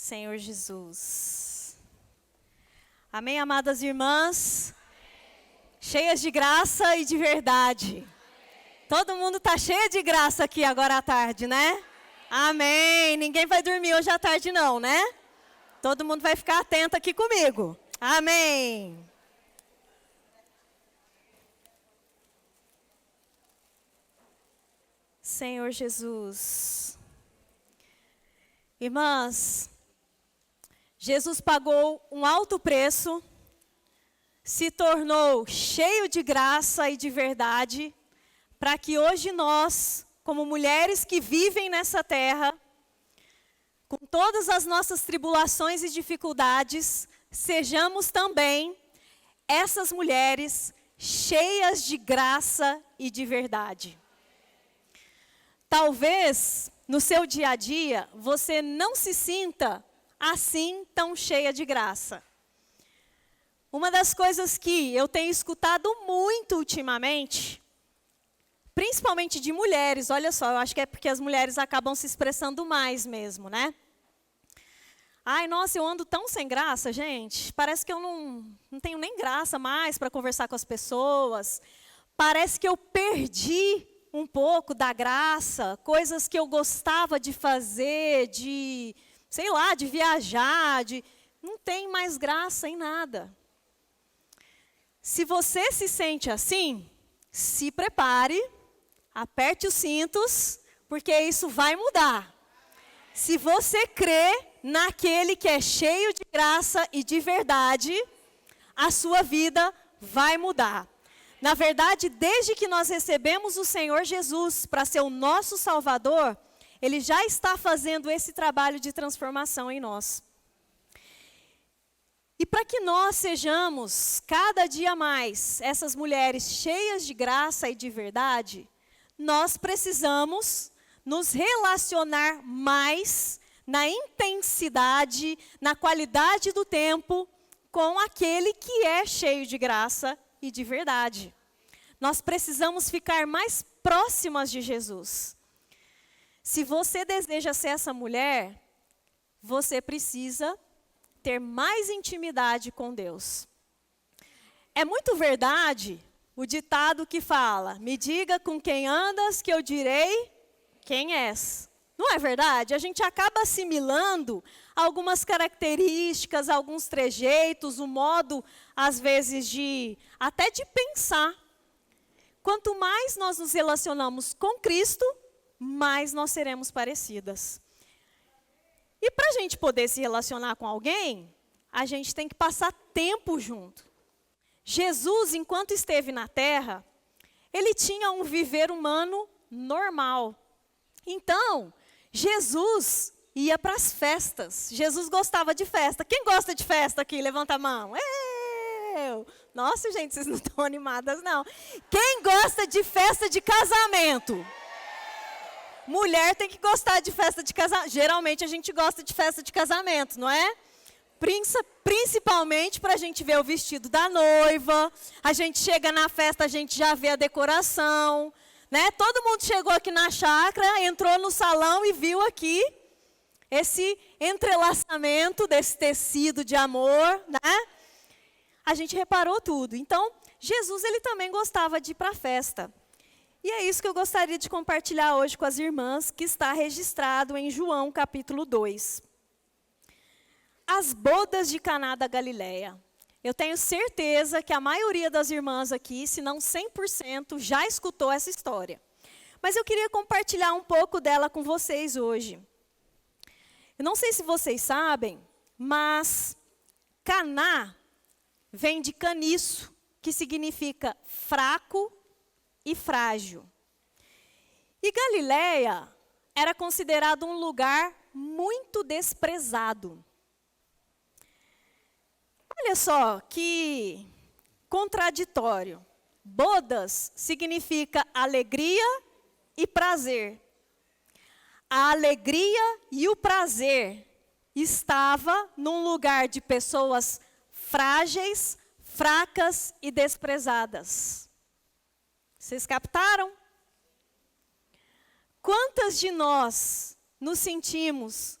Senhor Jesus. Amém, amadas irmãs? Amém. Cheias de graça e de verdade. Amém. Todo mundo está cheio de graça aqui agora à tarde, né? Amém. Ninguém vai dormir hoje à tarde não, né? Todo mundo vai ficar atento aqui comigo. Amém. Senhor Jesus. Irmãs, Jesus pagou um alto preço, se tornou cheio de graça e de verdade, para que hoje nós, como mulheres que vivem nessa terra, com todas as nossas tribulações e dificuldades, sejamos também essas mulheres cheias de graça e de verdade. Talvez no seu dia a dia você não se sinta assim tão cheia de graça. Uma das coisas que eu tenho escutado muito ultimamente, principalmente de mulheres, olha só, eu acho que é porque as mulheres acabam se expressando mais mesmo, né? Ai, nossa, eu ando tão sem graça, gente. Parece que eu não tenho nem graça mais para conversar com as pessoas. Parece que eu perdi um pouco da graça, coisas que eu gostava de fazer, de, sei lá, de viajar, não tem mais graça em nada. Se você se sente assim, se prepare, aperte os cintos, porque isso vai mudar. Se você crê naquele que é cheio de graça e de verdade, a sua vida vai mudar. Na verdade, desde que nós recebemos o Senhor Jesus para ser o nosso Salvador, Ele já está fazendo esse trabalho de transformação em nós. E para que nós sejamos cada dia mais essas mulheres cheias de graça e de verdade, nós precisamos nos relacionar mais na intensidade, na qualidade do tempo com aquele que é cheio de graça e de verdade. Nós precisamos ficar mais próximas de Jesus. Se você deseja ser essa mulher, você precisa ter mais intimidade com Deus. É muito verdade o ditado que fala: me diga com quem andas que eu direi quem és. Não é verdade? A gente acaba assimilando algumas características, alguns trejeitos, o modo, às vezes, até de pensar. Quanto mais nós nos relacionamos com Cristo, mais nós seremos parecidas. E para a gente poder se relacionar com alguém, a gente tem que passar tempo junto. Jesus, enquanto esteve na terra, ele tinha um viver humano normal. Então, Jesus ia para as festas. Jesus gostava de festa. Quem gosta de festa aqui? Levanta a mão. Eu. Nossa, gente, vocês não estão animadas, não. Quem gosta de festa de casamento? Mulher tem que gostar de festa de casamento. Geralmente a gente gosta de festa de casamento, não é? Principalmente para a gente ver o vestido da noiva. A gente chega na festa, a gente já vê a decoração. Né? Todo mundo chegou aqui na chácara, entrou no salão e viu aqui esse entrelaçamento desse tecido de amor, né? A gente reparou tudo. Então, Jesus, ele também gostava de ir para a festa. E é isso que eu gostaria de compartilhar hoje com as irmãs, que está registrado em João, capítulo 2. As bodas de Caná da Galileia. Eu tenho certeza que a maioria das irmãs aqui, se não 100%, já escutou essa história. Mas eu queria compartilhar um pouco dela com vocês hoje. Eu não sei se vocês sabem, mas Caná vem de caniço, que significa fraco e frágil. E Galileia era considerado um lugar muito desprezado. Olha só que contraditório. Bodas significa alegria e prazer. A alegria e o prazer estava num lugar de pessoas frágeis, fracas e desprezadas. Vocês captaram? Quantas de nós nos sentimos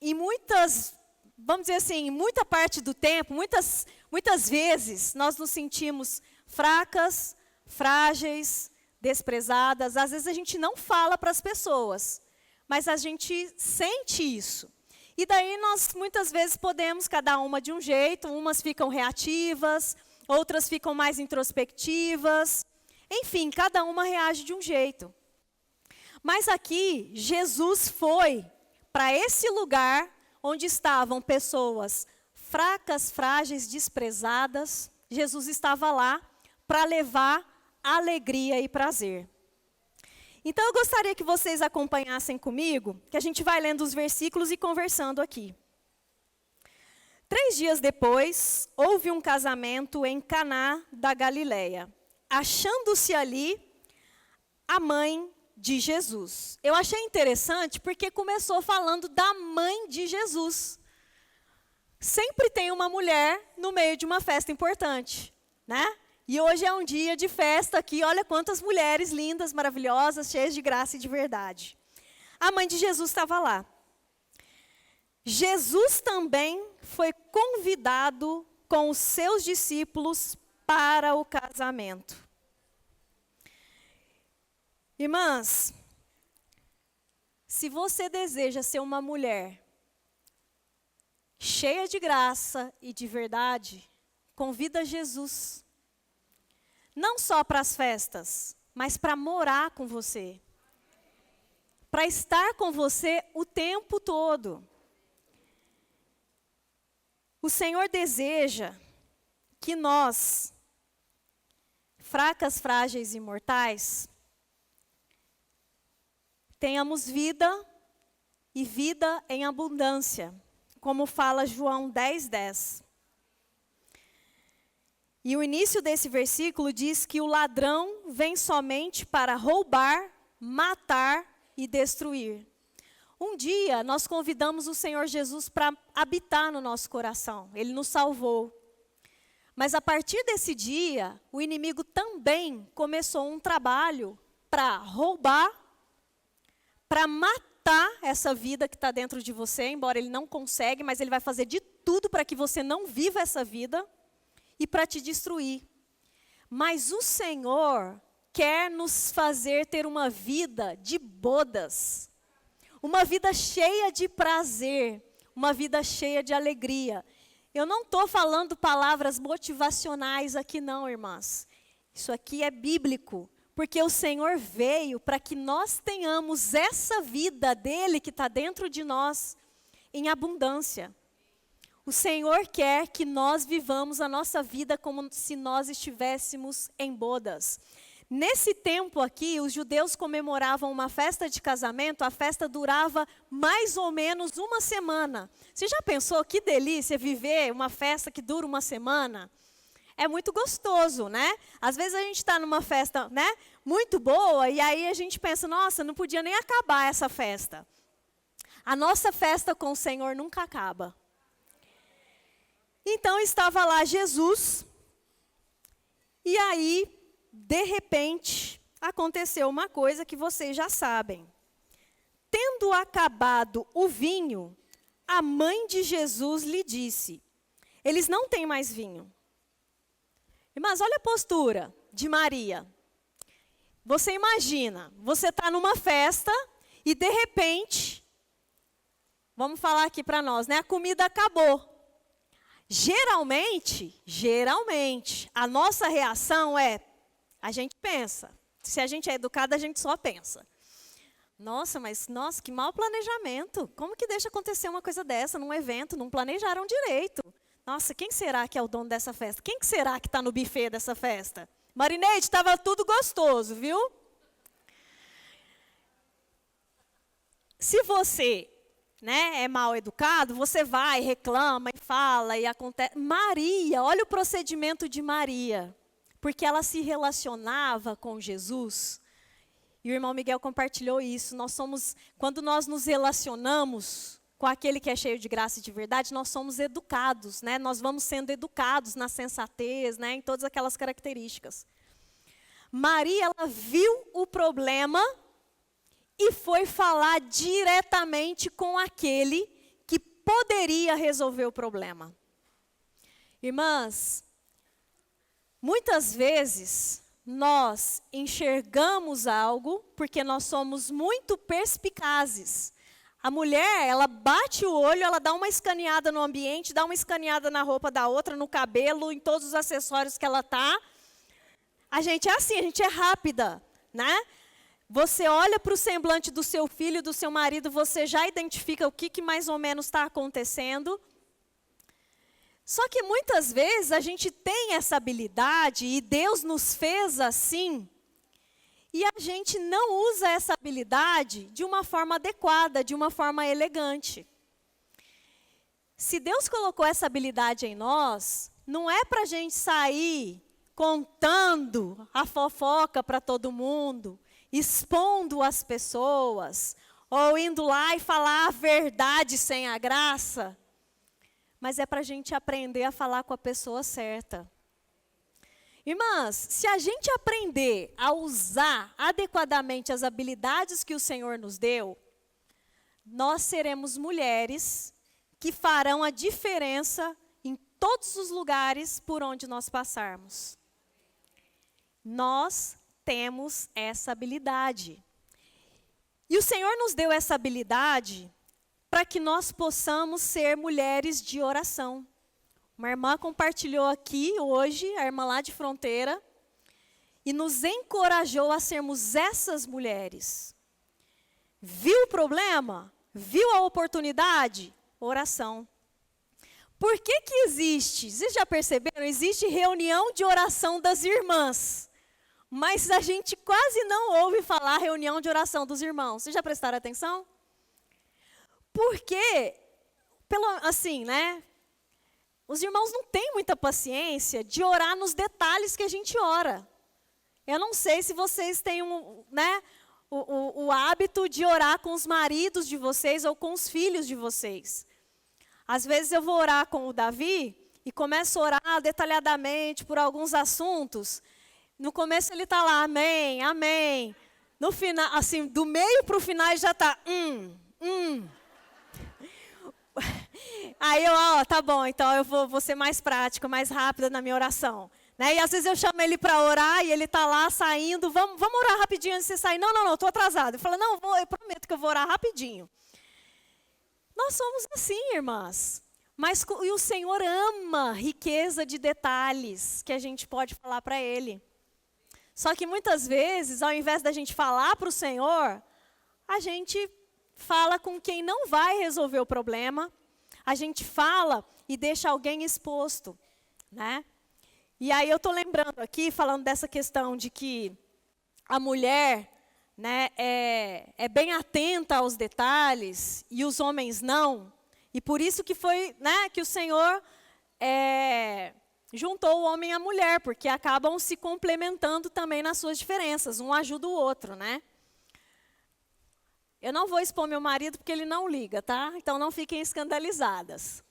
em muitas, vamos dizer assim, em muita parte do tempo, muitas vezes, nós nos sentimos fracas, frágeis, desprezadas. Às vezes a gente não fala para as pessoas, mas a gente sente isso. E daí nós muitas vezes podemos, cada uma de um jeito, umas ficam reativas, outras ficam mais introspectivas. Enfim, cada uma reage de um jeito. Mas aqui, Jesus foi para esse lugar onde estavam pessoas fracas, frágeis, desprezadas. Jesus estava lá para levar alegria e prazer. Então eu gostaria que vocês acompanhassem comigo, que a gente vai lendo os versículos e conversando aqui. 3 dias depois, houve um casamento em Caná da Galileia, achando-se ali a mãe de Jesus. Eu achei interessante porque começou falando da mãe de Jesus. Sempre tem uma mulher no meio de uma festa importante, né? E hoje é um dia de festa aqui, olha quantas mulheres lindas, maravilhosas, cheias de graça e de verdade. A mãe de Jesus estava lá. Jesus também foi convidado com os seus discípulos para o casamento. Irmãs, se você deseja ser uma mulher cheia de graça e de verdade, convida Jesus. Não só para as festas, mas para morar com você. Para estar com você o tempo todo. O Senhor deseja que nós, fracas, frágeis e mortais, tenhamos vida e vida em abundância, como fala João 10:10. E o início desse versículo diz que o ladrão vem somente para roubar, matar e destruir. Um dia nós convidamos o Senhor Jesus para habitar no nosso coração. Ele nos salvou. Mas a partir desse dia, o inimigo também começou um trabalho para roubar, para matar essa vida que está dentro de você, embora ele não consegue, mas ele vai fazer de tudo para que você não viva essa vida e para te destruir. Mas o Senhor quer nos fazer ter uma vida de bodas, uma vida cheia de prazer, uma vida cheia de alegria. Eu não estou falando palavras motivacionais aqui não, irmãs. Isso aqui é bíblico, porque o Senhor veio para que nós tenhamos essa vida dele que está dentro de nós em abundância. O Senhor quer que nós vivamos a nossa vida como se nós estivéssemos em bodas. Nesse tempo aqui, os judeus comemoravam uma festa de casamento, a festa durava mais ou menos uma semana. Você já pensou que delícia viver uma festa que dura uma semana? É muito gostoso, né? Às vezes a gente está numa festa, né, muito boa e aí a gente pensa, nossa, não podia nem acabar essa festa. A nossa festa com o Senhor nunca acaba. Então estava lá Jesus, e aí, de repente, aconteceu uma coisa que vocês já sabem. Tendo acabado o vinho, a mãe de Jesus lhe disse, eles não têm mais vinho. Mas olha a postura de Maria. Você imagina, você está numa festa e de repente, vamos falar aqui para nós, né? A comida acabou. Geralmente, a nossa reação é, a gente pensa. Se a gente é educada, a gente só pensa. Nossa, que mau planejamento. Como que deixa acontecer uma coisa dessa num evento? Não planejaram direito. Nossa, quem será que é o dono dessa festa? Quem que será que está no buffet dessa festa? Marineide, estava tudo gostoso, viu? Se você, né, é mal educado, você vai, reclama e fala e acontece. Maria, olha o procedimento de Maria. Porque ela se relacionava com Jesus. E o irmão Miguel compartilhou isso. Quando nós nos relacionamos com aquele que é cheio de graça e de verdade, nós somos educados, né? Nós vamos sendo educados na sensatez, né? Em todas aquelas características. Maria, ela viu o problema e foi falar diretamente com aquele que poderia resolver o problema. Irmãs, muitas vezes nós enxergamos algo porque nós somos muito perspicazes. A mulher, ela bate o olho, ela dá uma escaneada no ambiente, dá uma escaneada na roupa da outra, no cabelo, em todos os acessórios que ela está. A gente é assim, a gente é rápida, né? Você olha para o semblante do seu filho, do seu marido, você já identifica o que mais ou menos está acontecendo. Só que muitas vezes a gente tem essa habilidade e Deus nos fez assim, e a gente não usa essa habilidade de uma forma adequada, de uma forma elegante. Se Deus colocou essa habilidade em nós, não é para a gente sair contando a fofoca para todo mundo, expondo as pessoas, ou indo lá e falar a verdade sem a graça. Mas é para a gente aprender a falar com a pessoa certa. Irmãs, se a gente aprender a usar adequadamente as habilidades que o Senhor nos deu, nós seremos mulheres que farão a diferença em todos os lugares por onde nós passarmos. Nós temos essa habilidade. E o Senhor nos deu essa habilidade para que nós possamos ser mulheres de oração. Uma irmã compartilhou aqui hoje, a irmã lá de Fronteira, e nos encorajou a sermos essas mulheres. Viu o problema? Viu a oportunidade? Oração. Por que existe? Vocês já perceberam? Existe reunião de oração das irmãs. Mas a gente quase não ouve falar reunião de oração dos irmãos. Vocês já prestaram atenção? Porque, assim, né? Os irmãos não têm muita paciência de orar nos detalhes que a gente ora. Eu não sei se vocês têm o hábito de orar com os maridos de vocês ou com os filhos de vocês. Às vezes eu vou orar com o Davi e começo a orar detalhadamente por alguns assuntos. No começo ele está lá, amém, amém. No final, assim, do meio para o final ele já está, Aí eu, tá bom, então eu vou ser mais prática, mais rápida na minha oração. Né? E às vezes eu chamo ele para orar e ele está lá saindo, vamos orar rapidinho antes de você sair. Não, estou atrasado. Eu falo, não, eu prometo que eu vou orar rapidinho. Nós somos assim, irmãs. Mas e o Senhor ama riqueza de detalhes que a gente pode falar para Ele. Só que muitas vezes, ao invés da gente falar para o Senhor, a gente fala com quem não vai resolver o problema, a gente fala e deixa alguém exposto, né? E aí eu estou lembrando aqui, falando dessa questão de que a mulher, né, é bem atenta aos detalhes e os homens não, e por isso que foi, né, que o Senhor juntou o homem e a mulher, porque acabam se complementando também nas suas diferenças, um ajuda o outro, né? Eu não vou expor meu marido porque ele não liga, tá? Então não fiquem escandalizadas.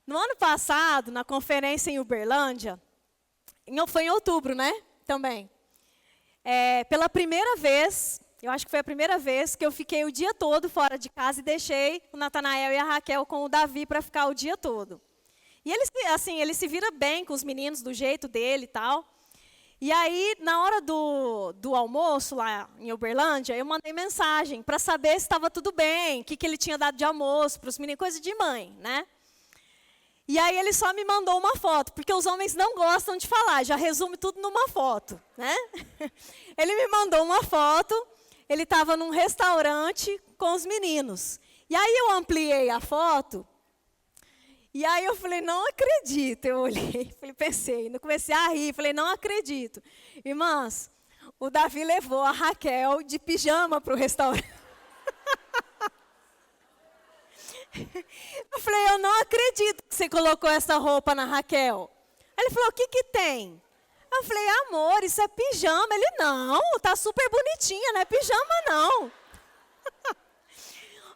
No ano passado, na conferência em Uberlândia, foi em outubro, né? Também. Pela primeira vez, eu acho que foi a primeira vez que eu fiquei o dia todo fora de casa e deixei o Natanael e a Raquel com o Davi para ficar o dia todo. E ele se vira bem com os meninos do jeito dele e tal. E aí, na hora do almoço lá em Uberlândia, eu mandei mensagem para saber se estava tudo bem, o que ele tinha dado de almoço para os meninos, coisa de mãe, né? E aí ele só me mandou uma foto, porque os homens não gostam de falar, já resume tudo numa foto, né? Ele me mandou uma foto, ele estava num restaurante com os meninos. E aí eu ampliei a foto, e aí eu falei, não acredito. Eu olhei, pensei, comecei a rir, falei, não acredito. Irmãs, o Davi levou a Raquel de pijama para o restaurante. Eu falei, eu não acredito que você colocou essa roupa na Raquel. Aí ele falou, o que tem? Eu falei, amor, isso é pijama. Ele, não, tá super bonitinha, não é pijama não.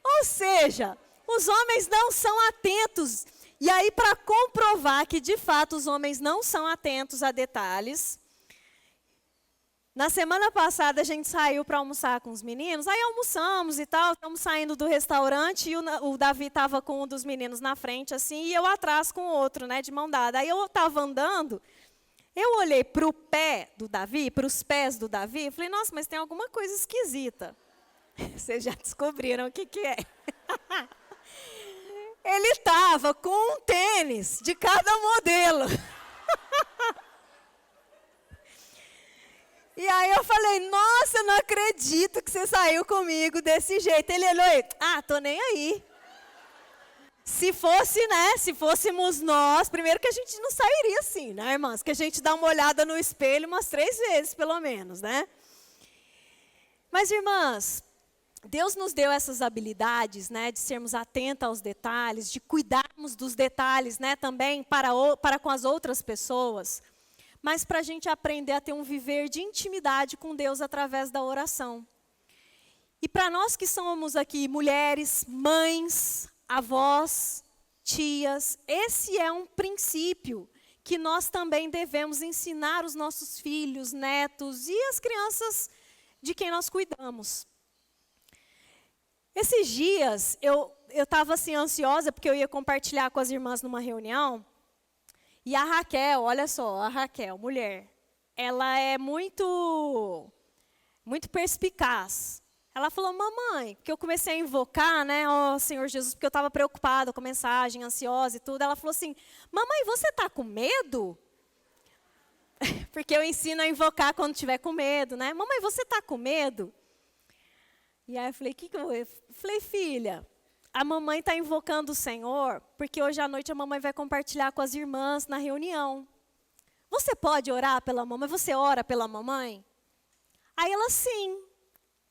Ou seja, os homens não são atentos. E aí, para comprovar que, de fato, os homens não são atentos a detalhes, Na semana passada a gente saiu para almoçar com os meninos, aí almoçamos e tal, estamos saindo do restaurante e o Davi estava com um dos meninos na frente assim, e eu atrás com o outro, né, de mão dada. Aí eu estava andando, eu olhei para o pé do Davi, para os pés do Davi, e falei, nossa, mas tem alguma coisa esquisita. Vocês já descobriram o que é. Ele estava com um tênis de cada modelo. E aí eu falei, nossa, eu não acredito que você saiu comigo desse jeito. Ele olhou e, tô nem aí. Se fosse, né, se fôssemos nós, primeiro que a gente não sairia assim, né, irmãs? Que a gente dá uma olhada no espelho umas 3 vezes, pelo menos, né? Mas, irmãs, Deus nos deu essas habilidades, né, de sermos atentos aos detalhes, de cuidarmos dos detalhes, né, também para com as outras pessoas, mas para a gente aprender a ter um viver de intimidade com Deus através da oração. E para nós que somos aqui mulheres, mães, avós, tias, esse é um princípio que nós também devemos ensinar os nossos filhos, netos e as crianças de quem nós cuidamos. Esses dias, eu estava assim ansiosa, porque eu ia compartilhar com as irmãs numa reunião, e a Raquel, olha só, a Raquel, mulher, ela é muito perspicaz. Ela falou, mamãe, porque eu comecei a invocar, né, ó Senhor Jesus, porque eu estava preocupada com a mensagem, ansiosa e tudo. Ela falou assim, mamãe, você está com medo? Porque eu ensino a invocar quando estiver com medo, né? Mamãe, você está com medo? E aí eu falei, que eu vou? Falei, filha, a mamãe está invocando o Senhor, porque hoje à noite a mamãe vai compartilhar com as irmãs na reunião. Você pode orar pela mamãe? Você ora pela mamãe? Aí ela, sim,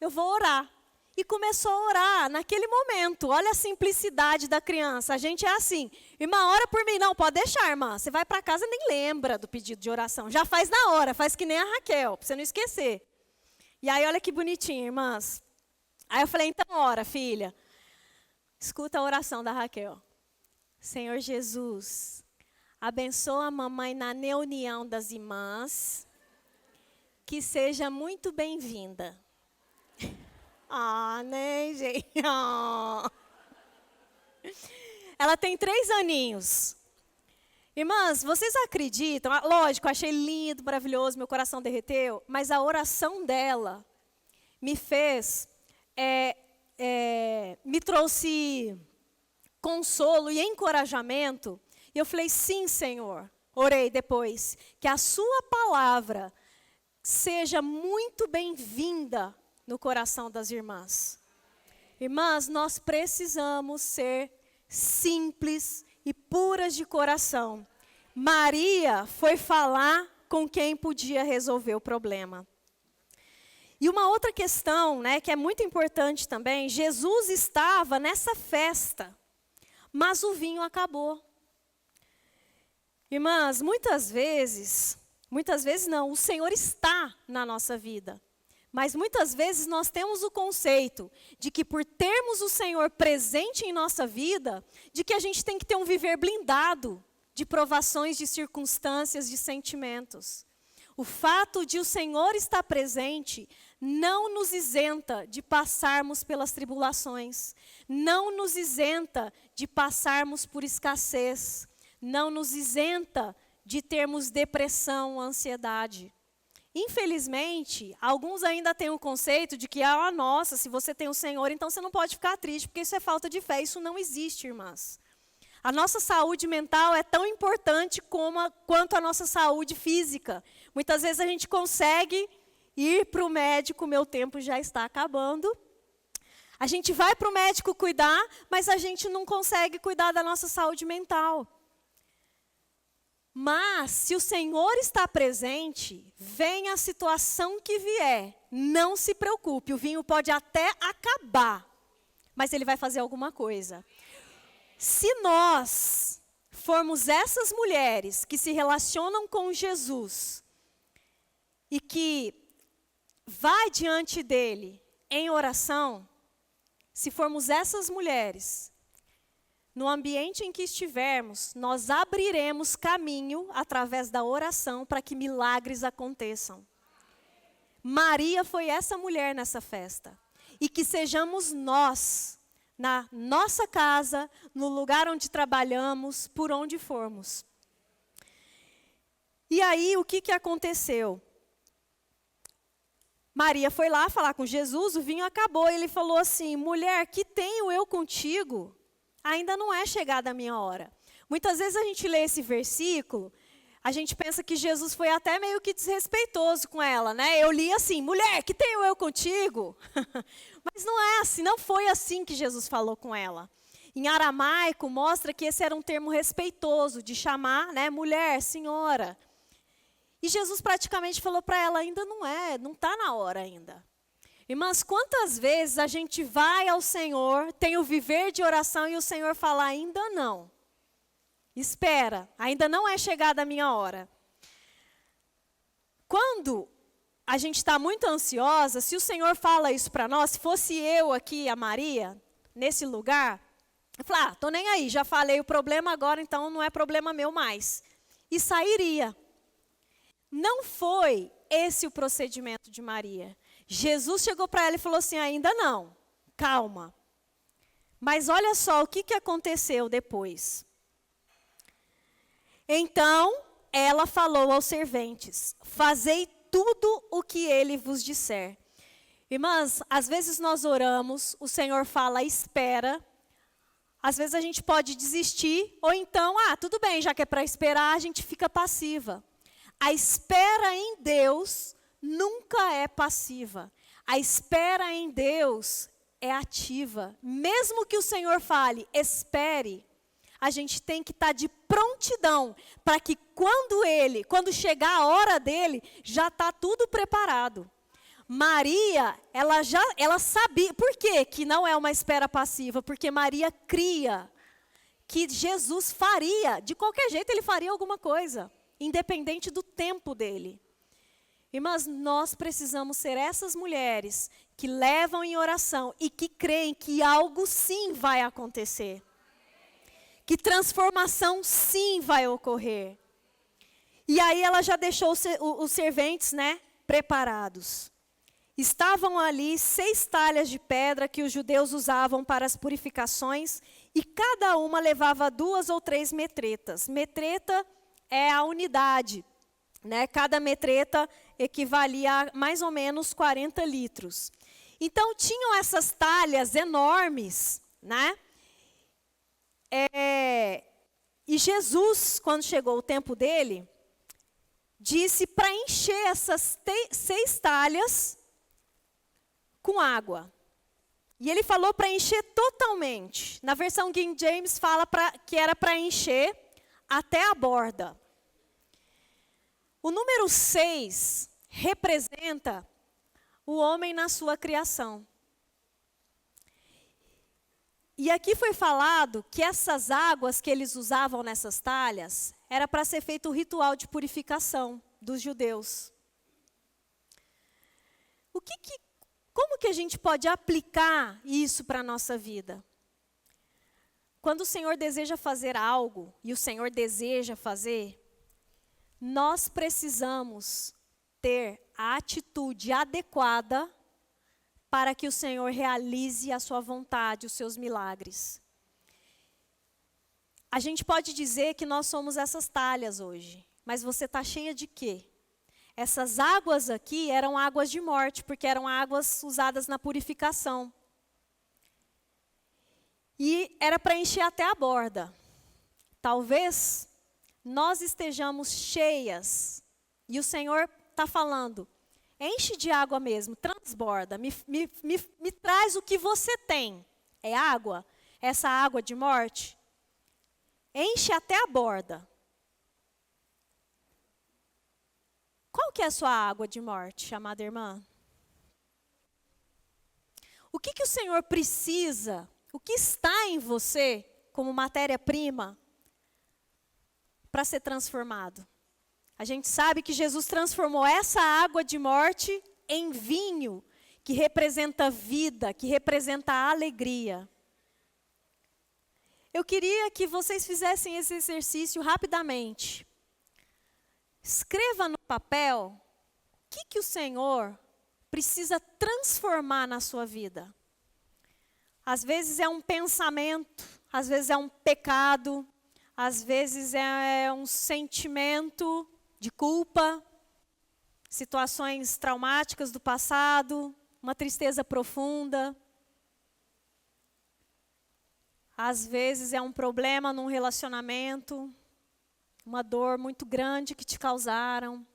eu vou orar. E começou a orar naquele momento. Olha a simplicidade da criança. A gente é assim, irmã, ora por mim. Não, pode deixar, irmã. Você vai para casa e nem lembra do pedido de oração. Já faz na hora, faz que nem a Raquel, para você não esquecer. E aí, olha que bonitinho, irmãs. Aí eu falei, então ora, filha. Escuta a oração da Raquel. Senhor Jesus, abençoa a mamãe na reunião das irmãs. Que seja muito bem-vinda. Né, gente? Ela tem 3 aninhos. Irmãs, vocês acreditam? Lógico, achei lindo, maravilhoso, meu coração derreteu. Mas a oração dela me fez, me trouxe consolo e encorajamento. E eu falei, sim, Senhor. Orei depois, que a sua palavra seja muito bem-vinda no coração das irmãs. Irmãs, nós precisamos ser simples e puras de coração. Maria foi falar com quem podia resolver o problema. E uma outra questão, né, que é muito importante também, Jesus estava nessa festa, mas o vinho acabou. Irmãs, muitas vezes não, o Senhor está na nossa vida. Mas muitas vezes nós temos o conceito de que por termos o Senhor presente em nossa vida, de que a gente tem que ter um viver blindado de provações, de circunstâncias, de sentimentos. O fato de o Senhor estar presente não nos isenta de passarmos pelas tribulações, não nos isenta de passarmos por escassez, não nos isenta de termos depressão, ansiedade. Infelizmente, alguns ainda têm o conceito de que, nossa, se você tem o Senhor, então você não pode ficar triste, porque isso é falta de fé. Isso não existe, irmãs. A nossa saúde mental é tão importante quanto a nossa saúde física. Muitas vezes a gente consegue ir para o médico, meu tempo já está acabando. A gente vai para o médico cuidar, mas a gente não consegue cuidar da nossa saúde mental. Mas, se o Senhor está presente, venha a situação que vier, não se preocupe, o vinho pode até acabar, mas ele vai fazer alguma coisa. Se nós formos essas mulheres que se relacionam com Jesus e que vai diante dele em oração, se formos essas mulheres, no ambiente em que estivermos, nós abriremos caminho através da oração para que milagres aconteçam. Maria foi essa mulher nessa festa. E que sejamos nós, na nossa casa, no lugar onde trabalhamos, por onde formos. E aí, o que aconteceu? Maria foi lá falar com Jesus, o vinho acabou, e ele falou assim, mulher, que tenho eu contigo? Ainda não é chegada a minha hora. Muitas vezes a gente lê esse versículo, a gente pensa que Jesus foi até meio que desrespeitoso com ela, né? Eu li assim, mulher, que tenho eu contigo? Mas não é assim, não foi assim que Jesus falou com ela. Em aramaico, mostra que esse era um termo respeitoso, de chamar, né, mulher, senhora. E Jesus praticamente falou para ela, ainda não está na hora ainda. Irmãs, quantas vezes a gente vai ao Senhor, tem o viver de oração e o Senhor fala, ainda não. Espera, ainda não é chegada a minha hora. Quando a gente está muito ansiosa, se o Senhor fala isso para nós, se fosse eu aqui, a Maria, nesse lugar, eu falo, estou nem aí, já falei o problema agora, então não é problema meu mais. E sairia. Não foi esse o procedimento de Maria. Jesus chegou para ela e falou assim, ainda não, calma. Mas olha só o que aconteceu depois. Então, ela falou aos serventes, fazei tudo o que ele vos disser. Irmãs, às vezes nós oramos, o Senhor fala, espera. Às vezes a gente pode desistir, ou então, tudo bem, já que é para esperar, a gente fica passiva. A espera em Deus nunca é passiva. A espera em Deus é ativa. Mesmo que o Senhor fale, espere, a gente tem que estar de prontidão, para que quando chegar a hora dele, já está tudo preparado. Maria, ela sabia, por quê que não é uma espera passiva? Porque Maria cria que Jesus faria, de qualquer jeito ele faria alguma coisa, independente do tempo dele. Irmãs, nós precisamos ser essas mulheres que levam em oração e que creem que algo sim vai acontecer. Que transformação sim vai ocorrer. E aí ela já deixou os serventes, né, preparados. Estavam ali 6 talhas de pedra que os judeus usavam para as purificações e cada uma levava 2 ou 3 metretas. Metreta é a unidade, né? Cada metreta equivalia a mais ou menos 40 litros. Então tinham essas talhas enormes, né? E Jesus, quando chegou o tempo dele, disse para encher essas 6 talhas com água. E ele falou para encher totalmente. Na versão King James fala que era para encher até a borda. O número 6 representa o homem na sua criação. E aqui foi falado que essas águas que eles usavam nessas talhas, era para ser feito o ritual de purificação dos judeus. Como que a gente pode aplicar isso para a nossa vida? Quando o Senhor deseja fazer algo, e o Senhor deseja fazer, nós precisamos ter a atitude adequada para que o Senhor realize a sua vontade, os seus milagres. A gente pode dizer que nós somos essas talhas hoje, mas você está cheia de quê? Essas águas aqui eram águas de morte, porque eram águas usadas na purificação. E era para encher até a borda. Talvez nós estejamos cheias, e o Senhor está falando, enche de água mesmo, transborda, me traz o que você tem. É água? Essa água de morte? Enche até a borda. Qual que é a sua água de morte, amada irmã? O que o Senhor precisa, o que está em você como matéria-prima para ser transformado? A gente sabe que Jesus transformou essa água de morte em vinho, que representa vida, que representa alegria. Eu queria que vocês fizessem esse exercício rapidamente. Escreva no papel o que o Senhor precisa transformar na sua vida. Às vezes é um pensamento, às vezes é um pecado, às vezes é um sentimento de culpa, situações traumáticas do passado, uma tristeza profunda. Às vezes é um problema num relacionamento, uma dor muito grande que te causaram.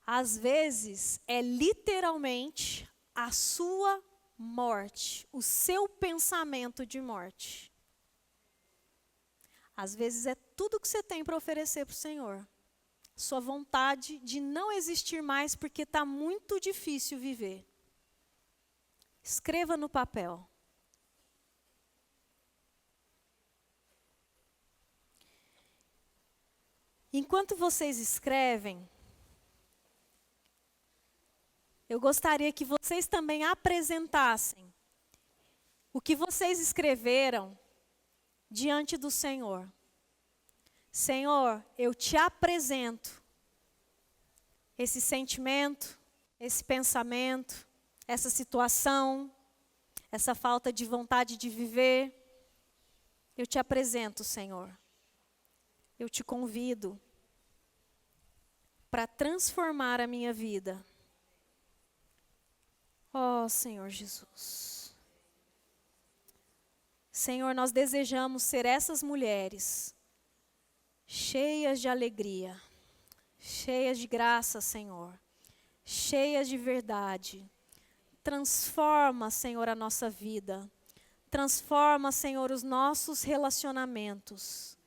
Às vezes é literalmente a sua morte, o seu pensamento de morte. Às vezes é tudo que você tem para oferecer para o Senhor. Sua vontade de não existir mais porque está muito difícil viver. Escreva no papel. Enquanto vocês escrevem, eu gostaria que vocês também apresentassem o que vocês escreveram diante do Senhor. Senhor, eu te apresento esse sentimento, esse pensamento, essa situação, essa falta de vontade de viver. Eu te apresento, Senhor. Eu te convido para transformar a minha vida. Ó Senhor Jesus. Senhor, nós desejamos ser essas mulheres cheias de alegria, cheias de graça, Senhor, cheias de verdade. Transforma, Senhor, a nossa vida. Transforma, Senhor, os nossos relacionamentos.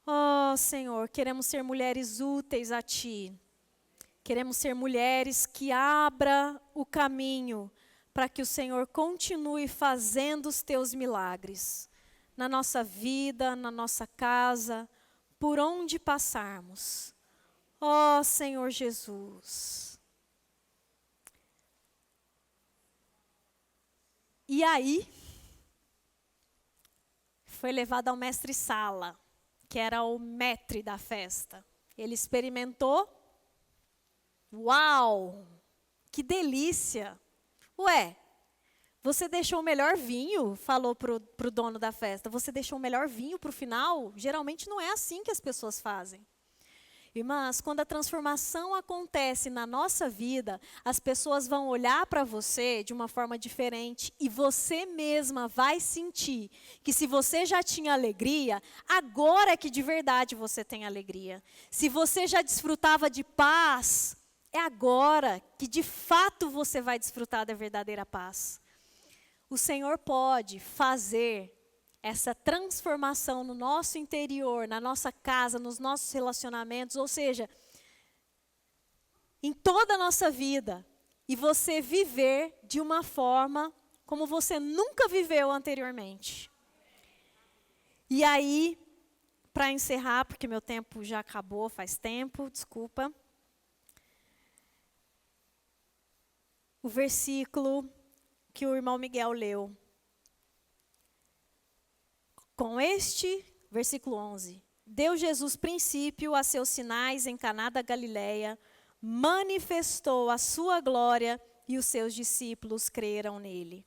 Ó Senhor, queremos ser mulheres úteis a Ti. Queremos ser mulheres que abram o caminho para que o Senhor continue fazendo os Teus milagres na nossa vida, na nossa casa, por onde passarmos. Ó Senhor Jesus. E aí, foi levado ao mestre-sala, que era o maître da festa. Ele experimentou. Uau! Que delícia! Ué, você deixou o melhor vinho, falou pro dono da festa. Você deixou o melhor vinho para o final? Geralmente não é assim que as pessoas fazem. Irmãs, quando a transformação acontece na nossa vida, as pessoas vão olhar para você de uma forma diferente e você mesma vai sentir que se você já tinha alegria, agora é que de verdade você tem alegria. Se você já desfrutava de paz, é agora que de fato você vai desfrutar da verdadeira paz. O Senhor pode fazer essa transformação no nosso interior, na nossa casa, nos nossos relacionamentos, ou seja, em toda a nossa vida, e você viver de uma forma como você nunca viveu anteriormente. E aí, para encerrar, porque meu tempo já acabou faz tempo, desculpa. O versículo que o irmão Miguel leu. Com este, versículo 11, deu Jesus princípio a seus sinais em Caná da Galileia, manifestou a sua glória e os seus discípulos creram nele.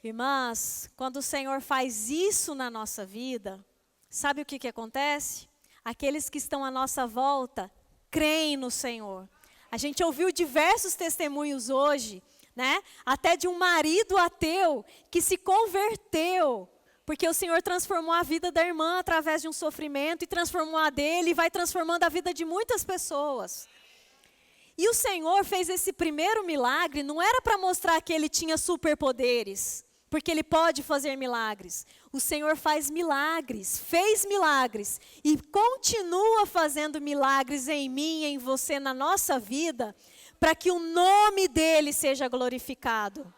Irmãs, quando o Senhor faz isso na nossa vida, sabe o que acontece? Aqueles que estão à nossa volta creem no Senhor. A gente ouviu diversos testemunhos hoje, né? Até de um marido ateu que se converteu, porque o Senhor transformou a vida da irmã através de um sofrimento e transformou a dele e vai transformando a vida de muitas pessoas. E o Senhor fez esse primeiro milagre, não era para mostrar que ele tinha superpoderes, porque ele pode fazer milagres. O Senhor faz milagres, fez milagres e continua fazendo milagres em mim, em você, na nossa vida, para que o nome dele seja glorificado.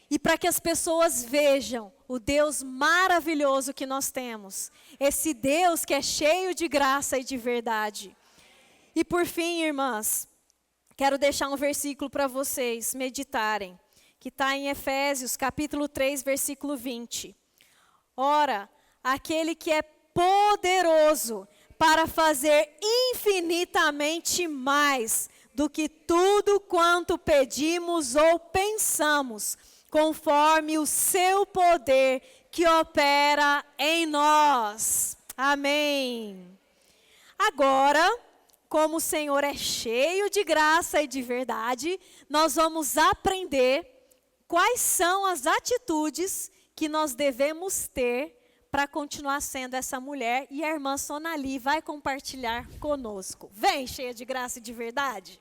E para que as pessoas vejam o Deus maravilhoso que nós temos. Esse Deus que é cheio de graça e de verdade. E por fim, irmãs, quero deixar um versículo para vocês meditarem, que está em Efésios, capítulo 3, versículo 20. Ora, aquele que é poderoso para fazer infinitamente mais do que tudo quanto pedimos ou pensamos, conforme o seu poder que opera em nós. Amém. Agora, como o Senhor é cheio de graça e de verdade, nós vamos aprender quais são as atitudes que nós devemos ter para continuar sendo essa mulher. E a irmã Sonali vai compartilhar conosco. Vem, cheia de graça e de verdade.